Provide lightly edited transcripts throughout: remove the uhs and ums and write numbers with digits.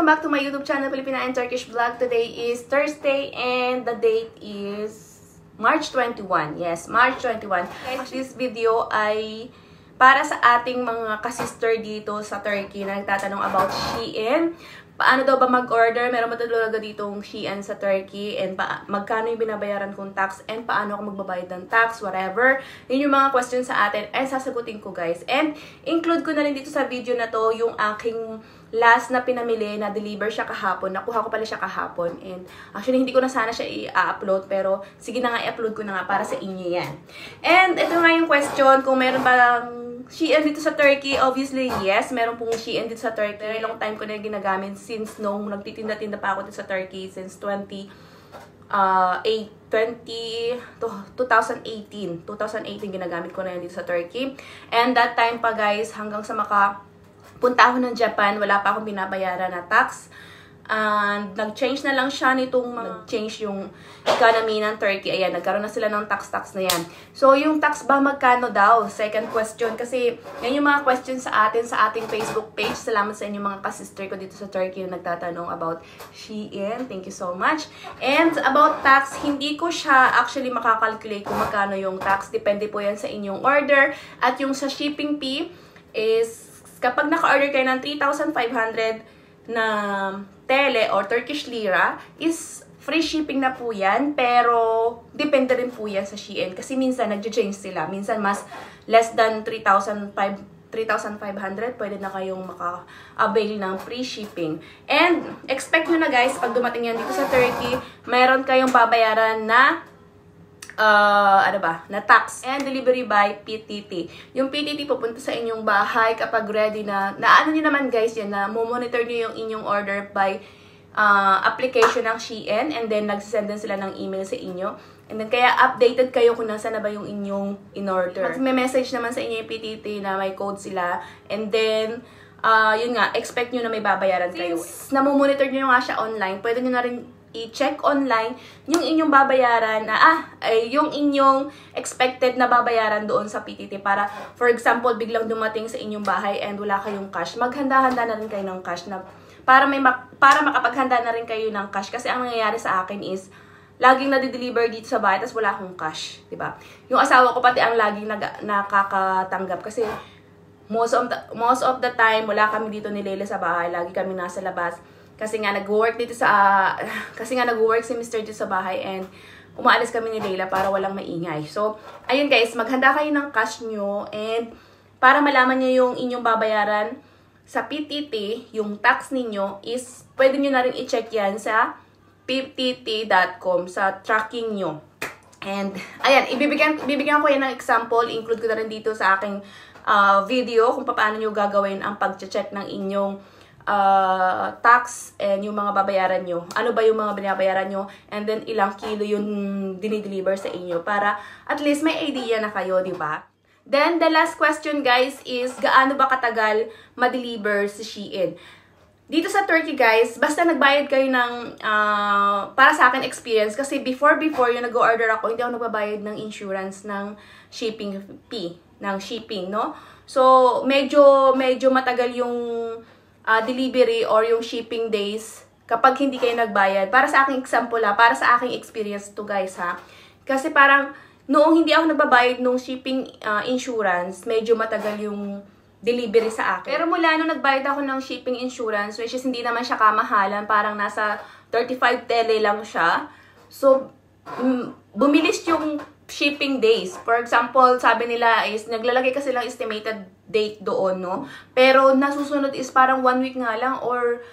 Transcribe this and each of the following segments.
back to my YouTube channel, Filipina and Turkish Vlog. Today is Thursday and the date is March 21. Yes, March 21. This video ay para sa ating mga kasister dito sa Turkey na nagtatanong about Shein. Paano daw ba mag-order? Meron matutulaga ditong Shein sa Turkey and magkano yung binabayaran kong tax and paano ako magbabayad ng tax, whatever. Yun yung mga questions sa atin and sasagutin ko, guys. And include ko na rin dito sa video na to yung aking last na pinamili na deliver siya kahapon. Nakuha ko pala siya kahapon. And actually, hindi ko na sana siya i-upload pero sige na nga, i-upload ko na nga para sa inyo yan. And ito nga yung question, kung meron palang Shein dito sa Turkey. Obviously, yes. Meron pong Shein dito sa Turkey. Very long time ko na ginagamit since nung nagtitinda-tinda pa ako dito sa Turkey since 2018 ginagamit ko na yan dito sa Turkey. And that time pa, guys, hanggang sa punta ako ng Japan, wala pa akong binabayaran na tax. And nag-change na lang siya nitong nag-change yung economy ng Turkey. Ayan, nagkaroon na sila ng tax na yan. So, yung tax ba magkano daw? Second question. Kasi, yan yung mga questions sa atin sa ating Facebook page. Salamat sa inyo mga kasister ko dito sa Turkey na nagtatanong about Shein. Thank you so much. And about tax, hindi ko siya actually makakalculate kung magkano yung tax. Depende po yan sa inyong order. At yung sa shipping fee is, kapag naka-order kayo ng 3,500 na tele or Turkish lira, is free shipping na po yan, pero depende rin po yan sa Shein. Kasi minsan nag-change sila. Minsan mas less than 3,500, pwede na kayong maka-avail ng free shipping. And expect nyo na, guys, pag dumating yan dito sa Turkey, mayroon kayong babayaran na na tax and delivery by PTT. Yung PTT pupunta sa inyong bahay kapag ready na ano nyo naman, guys, yan, na monitor nyo yung inyong order by application ng Shein, and then nagsisend din sila ng email sa inyo. And then kaya updated kayo kung nasa na ba yung inyong in-order. May message naman sa inyo yung PTT na may code sila, and then yun nga, expect nyo na may babayaran kayo. Since namomonitor nyo nga siya online, pwede nyo na rin i-check online yung inyong babayaran na, yung inyong expected na babayaran doon sa PTT para, for example, biglang dumating sa inyong bahay and wala kayong cash, maghanda-handa na rin kayo ng cash na para makapaghanda na rin kayo ng cash. Kasi ang nangyayari sa akin is, laging nade-deliver dito sa bahay tapos wala akong cash, diba? Yung asawa ko pati ang laging nakakatanggap kasi most of the time, wala kami dito ni Leila sa bahay, lagi kami nasa labas. Kasi nga nag-work si Mr. dito sa bahay and umaalis kami ni Leila para walang maingay. So, ayun, guys, maghanda kayo ng cash nyo and para malaman nyo yung inyong babayaran sa PTT, yung tax ninyo is pwede nyo na rin i-check yan sa ptt.com sa tracking nyo. And ayan, ibibigyan ko yan ng example, include ko na rin dito sa aking video kung paano nyo gagawin ang pag-check ng inyong tax and yung mga babayaran nyo. Ano ba yung mga binabayaran nyo? And then, ilang kilo yung dinideliver sa inyo para at least may idea na kayo, di ba? Then, the last question, guys, is gaano ba katagal ma-deliver si Shein? Dito sa Turkey, guys, basta nagbayad kayo ng, para sa akin, experience. Kasi before yung nag-order ako, hindi ako nagbabayad ng insurance ng shipping fee, ng shipping, no? So, medyo matagal yung delivery or yung shipping days kapag hindi kayo nagbayad. Para sa aking example para sa aking experience to, guys, ha. Kasi parang noong hindi ako nagbabayad ng shipping insurance, medyo matagal yung delivery sa akin. Pero mula nung nagbayad ako ng shipping insurance, which is hindi naman siya kamahalan, parang nasa 35 tele lang siya. So, bumilis yung shipping days. For example, sabi nila is, naglalagay kasi lang estimated date doon, no? Pero nasusunod is parang 1 week nga lang or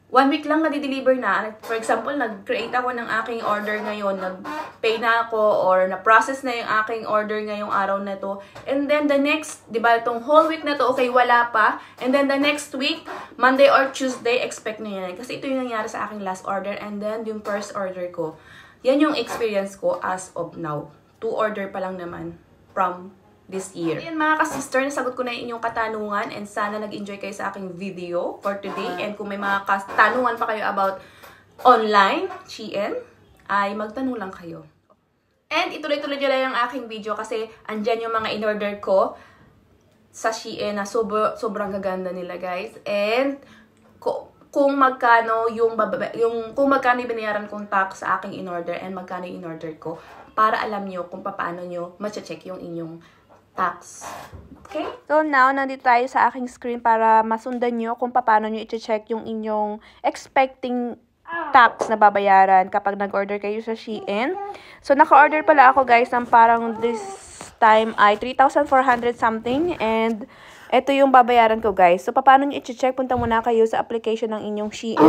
1 week lang na-deliver na. For example, nag-create ako ng aking order ngayon, nag-pay na ako or na-process na yung aking order ngayong araw na to. And then the next, di ba, itong whole week na to, okay, wala pa. And then the next week, Monday or Tuesday, expect na yan. Kasi ito yung nangyari sa aking last order and then yung first order ko. Yan yung experience ko as of now. 2 order pa lang naman from this year. Ayan, mga ka-sister, nasagot ko na inyong katanungan and sana nag-enjoy kayo sa aking video for today. And kung may mga katanungan pa kayo about online, Shein, ay magtanong lang kayo. And ituloy-tuloy nyo lang yung aking video kasi andyan yung mga in-order ko sa Shein na sobrang gaganda nila, guys. And kung magkano kung magkano yung binayaran kong tax sa aking in-order and magkano yung in-order ko para alam nyo kung paano nyo ma-check yung inyong tax. Okay? So now, nandito tayo sa aking screen para masundan nyo kung paano nyo i-check yung inyong expecting tax na babayaran kapag nag-order kayo sa Shein. So, naka-order pala ako guys ng parang this time ay 3,400 something and ito yung babayaran ko guys. So, paano nyo i-check? Punta muna kayo sa application ng inyong Shein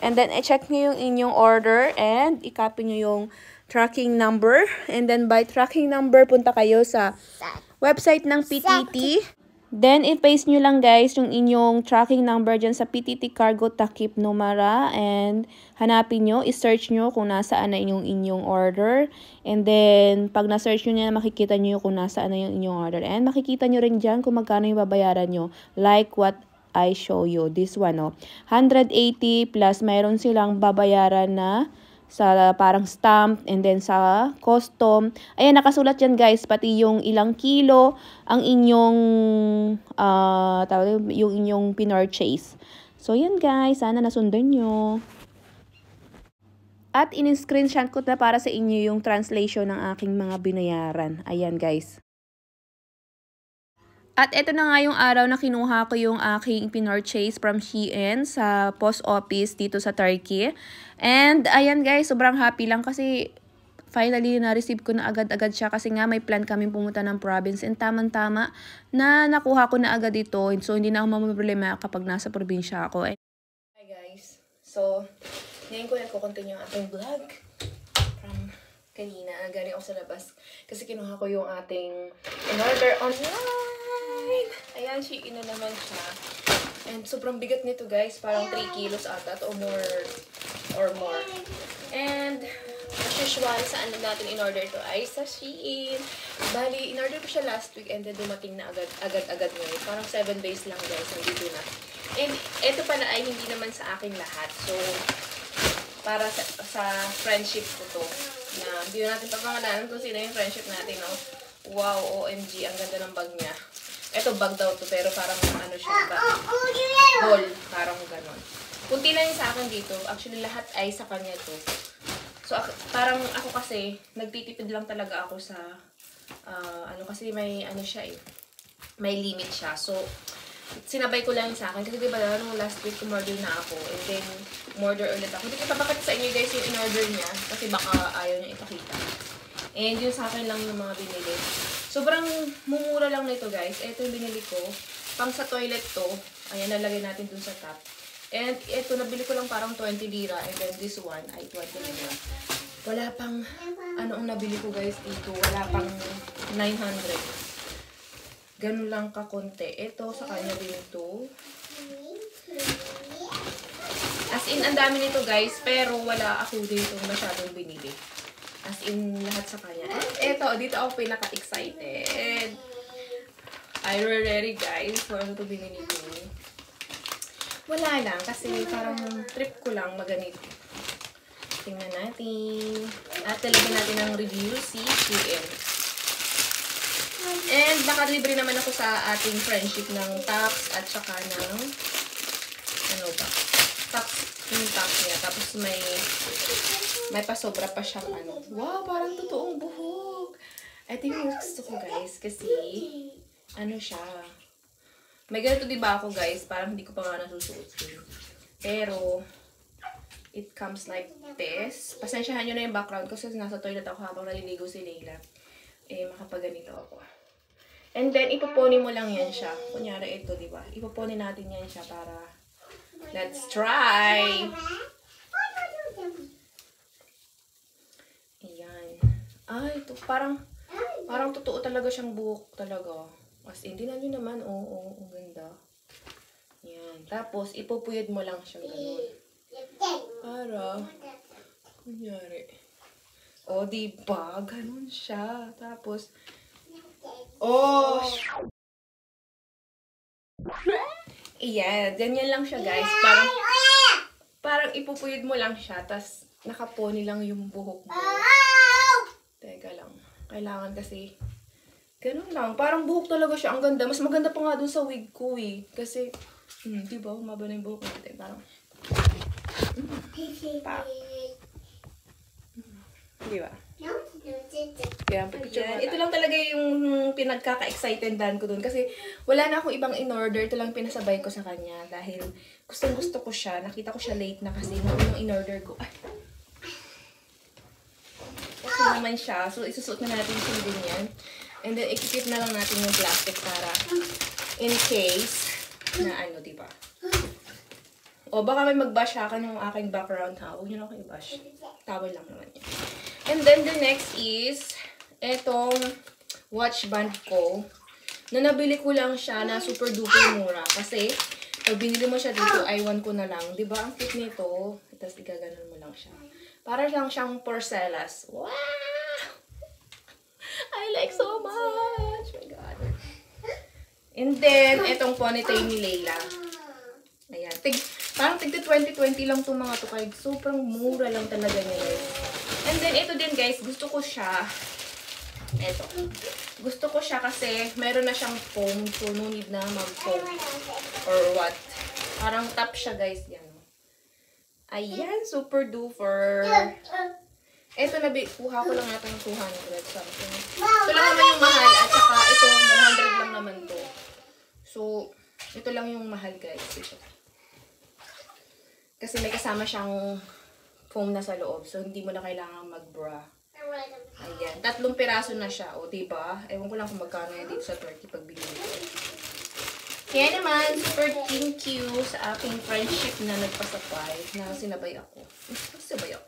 and then i-check nyo yung inyong order and i-copy nyo yung tracking number and then by tracking number, punta kayo sa website ng PTT. Then, i-paste nyo lang guys yung inyong tracking number dyan sa PTT Cargo Takip Numara and hanapin nyo, i-search nyo kung nasaan na yung inyong order. And then, pag na-search nyo na, makikita nyo kung nasaan na yung inyong order. And makikita nyo rin dyan kung magkano yung babayaran nyo. Like what I show you. This one, 180 plus mayroon silang babayaran na sa parang stamp and then sa custom. Ayan, nakasulat dyan guys, pati yung ilang kilo ang inyong yung inyong pinurchase. So yan guys, sana nasundan nyo. At in-screenshot ko na para sa inyo yung translation ng aking mga binayaran. Ayan guys. At ito na nga yung araw na kinuha ko yung aking pinurchase from Shein sa post office dito sa Turkey. And ayan guys, sobrang happy lang kasi finally na-receive ko na agad-agad siya kasi nga may plan kami pumunta ng province and tamang-tama na nakuha ko na agad ito. So hindi na ako mamproblema kapag nasa probinsya ako. Hi guys, so ngayon ko nagko-continue ang ating vlog from kanina. Galing ako sa labas kasi kinuha ko yung ating in-order online. Ayan, Shein na naman siya. And sobrang bigat nito guys. Parang 3 kilos ata or more. And as usual, saan natin in-order to ay sa Shein. Bali, in-order ko siya last week and then dumating na agad-agad ngayon. Parang 7 days lang guys. Nandito na. And ito pala ay hindi naman sa akin lahat. So, para sa friendship ko to. Na hindi natin papangalanan kung sino yung friendship natin. No? Wow, OMG. Ang ganda ng bag niya. Ito bag daw to, pero parang ano siya ba? Ball. Parang ganon. Kunti na yung sa akin dito. Actually, lahat ay sa kanya to. So, parang ako kasi, nagtitipid lang talaga ako sa, kasi may, siya eh. May limit siya. So, sinabay ko lang yung sa akin. Kasi diba, nung last week, umorder na ako. And then, umorder ulit ako. Hindi ko papakita sa inyo guys yung in-order niya. Kasi baka ayaw niya ipakita. And yun sa akin lang yung mga binili. Sobrang mumura lang nito guys. Ito yung binili ko. Pang sa toilet to. Ayan, nalagay natin dun sa top. And ito, nabili ko lang parang 20 lira. And then this one ay 20 lira. Wala pang, ang nabili ko guys dito. Wala pang 900. Ganun lang kakonti. Ito, sa kanya din to. As in, ang dami nito guys. Pero wala ako dito masyadong binili. As in, lahat sa kanya. And eto, dito ako pinaka-excited. I'm ready, guys. Kung ano ito binili ko. Wala lang. Kasi parang trip ko lang maganito. Tingnan natin. At talagyan natin ng review si Shein. And nakalibre naman ako sa ating friendship ng tax at saka ng yung tax niya. Tapos may pasobra pa siyang wow, parang totoong buhok. Ito yung gusto ko guys kasi siya. May ganito diba ako guys, parang hindi ko pa nga nasusuot. Pero it comes like this. Pasensyahan nyo na yung background kasi nasa toilet ako habang naliligo si Leila. Makapaganito ako. And then ipoponi mo lang yan siya. Kunyari ito, diba? Ipoponi natin yan siya para let's try. Ayan. Ay, ito parang totoo talaga siyang buhok talaga. As in, tinan nyo naman. Oo, ang ganda. Ayan. Tapos, ipupuyod mo lang siya ganun. Para, kunyari. O, diba? Ganun siya. Tapos, Ayan. Ganyan lang siya, guys. Parang ipupuyod mo lang siya. Tapos, nakaponi lang yung buhok mo. Teka lang. Kailangan kasi ganun lang. Parang buhok talaga siya. Ang ganda. Mas maganda pa nga dun sa wig ko eh. Kasi, diba? Humaba na yung buhok natin. Parang, Pa. Di ba? Yan, ito lang talaga yung pinagkaka-excitedan ko dun. Kasi wala na akong ibang in-order. Ito lang pinasabay ko sa kanya. Dahil gustong-gusto ko siya. Nakita ko siya late na kasi yung in-order ko. Ay. Okay naman siya. So, isusuot na natin siya din yan. And then, ikikip na lang natin yung plastic para in case na ano, diba? O, baka may mag-bash ka ng aking background, ha? Huwag nyo na ako i-bash. Tawal lang naman yan. And then, the next is etong watch band ko. Na nabili ko lang siya na super duper mura. Kasi, pag binili mo siya dito, I want ko na lang. Diba, ang cute nito. Tapos, igaganon mo lang siya. Para lang siyang porcelas. Wow! I like so much! Oh my God. And then, etong ponytail ni Layla. Ayan. Parang tigda 2020 lang itong mga to. Kahit sobrang mura lang talaga niya, guys. And then, ito din, guys. Gusto ko siya. Ito. Gusto ko siya kasi meron na siyang foam. So, no need na mag-foam. Or what. Parang top siya, guys. Yan. Ayan. Super duper. Ito, kuha ko lang natin 200 something. Ito lang naman yung mahal. At saka, ito, 100 lang naman to. So, ito lang yung mahal, guys. Ito. Kasi may kasama siyang foam na sa loob. So, hindi mo na kailangan mag-bra. Ayan. 3 piraso na siya. O, diba? Ewan ko lang kung magkano yan dito sa Turkey pag binili ko. Kaya naman, super thank you sa aking friendship na nagpasapay. Na sinabay ako. Sinabay ako.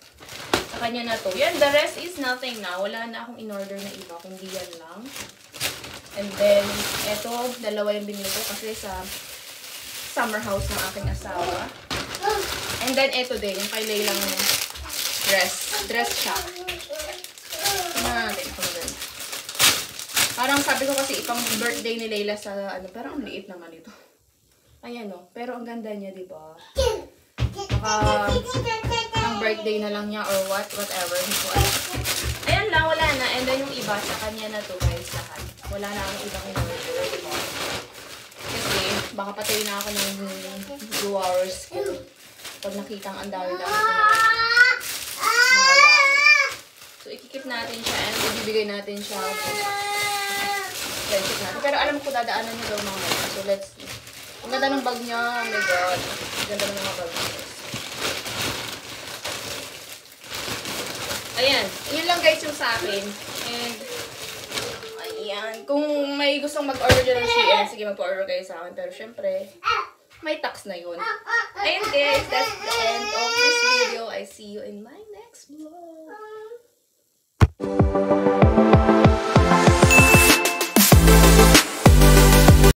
Sa kanya na to. Yan, the rest is nothing na. Wala na akong in-order na iba. Kundi yan lang. And then, eto, dalawa yung binili ko kasi sa summer house ng aking asawa. And then, eto din, yung kay Laylang dress. Dress siya. Tingnan natin kung maganda. Parang sabi ko kasi ipang birthday ni Layla sa ano, pero ang liit naman ito. Ayan o. Pero ang ganda niya, diba? Baka ang birthday na lang niya or whatever. Ayan lang, wala na. And then yung iba, sa kanya na to guys, lahat. Wala na akong ibang in-order, diba? Kasi baka patay na ako ng viewers ko. Pag nakitang ang dami-dami ko na mga gamit. So, ikikip natin siya and ibibigay natin siya. Friendship natin. Pero alam ko, dadaanan niya daw mga ito. So, let's see. Ang ganda ng bag niya. Oh my God. Ang ganda ng mga bag niya. Ayan. Yun lang guys yung sa akin. And, ayan. Kung may gustong mag-order dyan ng Shein, sige mag-order kayo sa akin. Pero syempre, may tax na yun. Ayan guys, that's the end of this video. I see you in my next vlog.